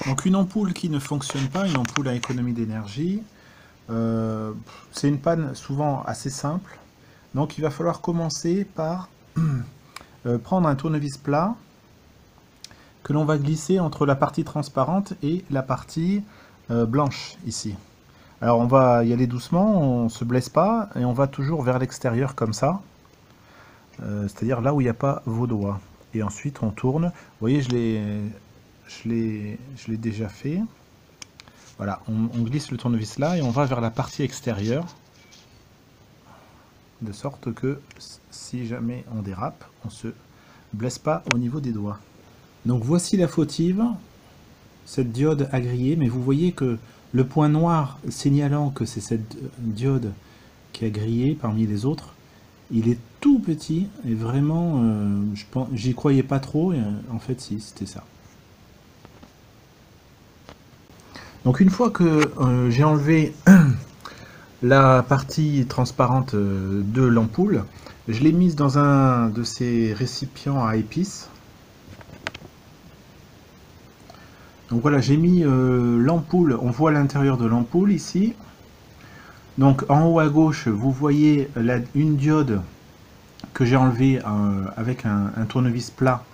Donc une ampoule qui ne fonctionne pas, une ampoule à économie d'énergie, c'est une panne souvent assez simple. Donc il va falloir commencer par prendre un tournevis plat que l'on va glisser entre la partie transparente et la partie blanche ici. Alors on va y aller doucement, on ne se blesse pas et on va toujours vers l'extérieur comme ça, c'est-à-dire là où il n'y a pas vos doigts. Et ensuite on tourne. Vous voyez, je l'ai déjà fait. Voilà, on glisse le tournevis là et on va vers la partie extérieure, de sorte que si jamais on dérape, on ne se blesse pas au niveau des doigts. Donc voici la fautive, cette diode a grillé, mais vous voyez que le point noir signalant que c'est cette diode qui a grillé parmi les autres, il est tout petit et vraiment, j'y croyais pas trop, et en fait si, c'était ça. Donc une fois que j'ai enlevé la partie transparente de l'ampoule, je l'ai mise dans un de ces récipients à épices. Donc voilà, j'ai mis l'ampoule, on voit l'intérieur de l'ampoule ici. Donc en haut à gauche, vous voyez une diode que j'ai enlevée avec un tournevis plat.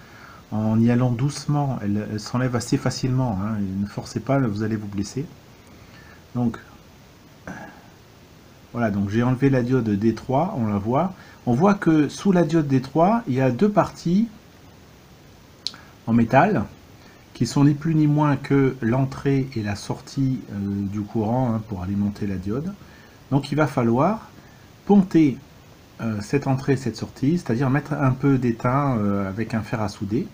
En y allant doucement, elle s'enlève assez facilement, hein, ne forcez pas, vous allez vous blesser. Donc voilà, donc j'ai enlevé la diode D3, on la voit. On voit que sous la diode D3, il y a deux parties en métal qui sont ni plus ni moins que l'entrée et la sortie du courant, hein, pour alimenter la diode. Donc il va falloir ponter cette entrée et cette sortie, c'est-à-dire mettre un peu d'étain avec un fer à souder.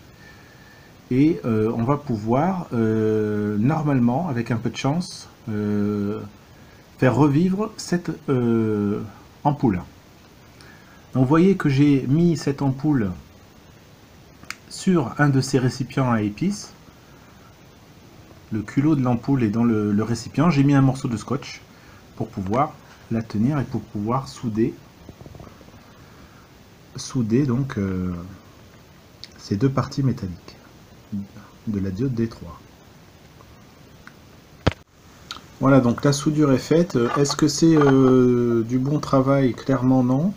Et on va pouvoir, normalement, avec un peu de chance, faire revivre cette ampoule. Donc vous voyez que j'ai mis cette ampoule sur un de ces récipients à épices. Le culot de l'ampoule est dans le récipient. J'ai mis un morceau de scotch pour pouvoir la tenir et pour pouvoir souder donc ces deux parties métalliques de la diode D3. Voilà, donc la soudure est faite. Est-ce que c'est du bon travail? Clairement non.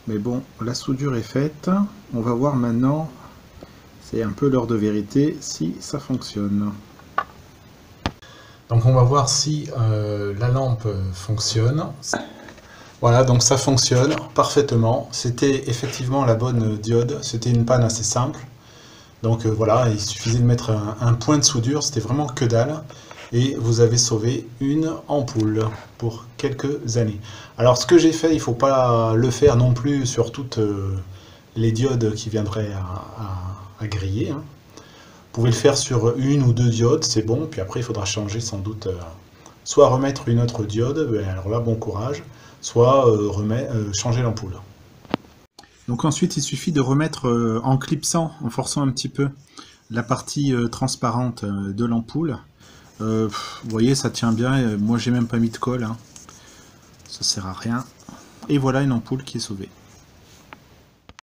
Mais bon, la soudure est faite. On va voir maintenant, c'est un peu l'heure de vérité, si ça fonctionne. Donc on va voir si la lampe fonctionne. Voilà, donc ça fonctionne parfaitement. C'était effectivement la bonne diode. C'était une panne assez simple. Donc voilà, il suffisait de mettre un point de soudure, c'était vraiment que dalle. Et vous avez sauvé une ampoule pour quelques années. Alors ce que j'ai fait, il ne faut pas le faire non plus sur toutes les diodes qui viendraient à griller, hein. Vous pouvez le faire sur une ou deux diodes, c'est bon. Puis après, il faudra changer sans doute, soit remettre une autre diode, alors là, bon courage, soit changer l'ampoule. Donc ensuite, il suffit de remettre en clipsant, en forçant un petit peu la partie transparente de l'ampoule. Vous voyez, ça tient bien. Moi, j'ai même pas mis de colle, hein. Ça sert à rien. Et voilà une ampoule qui est sauvée.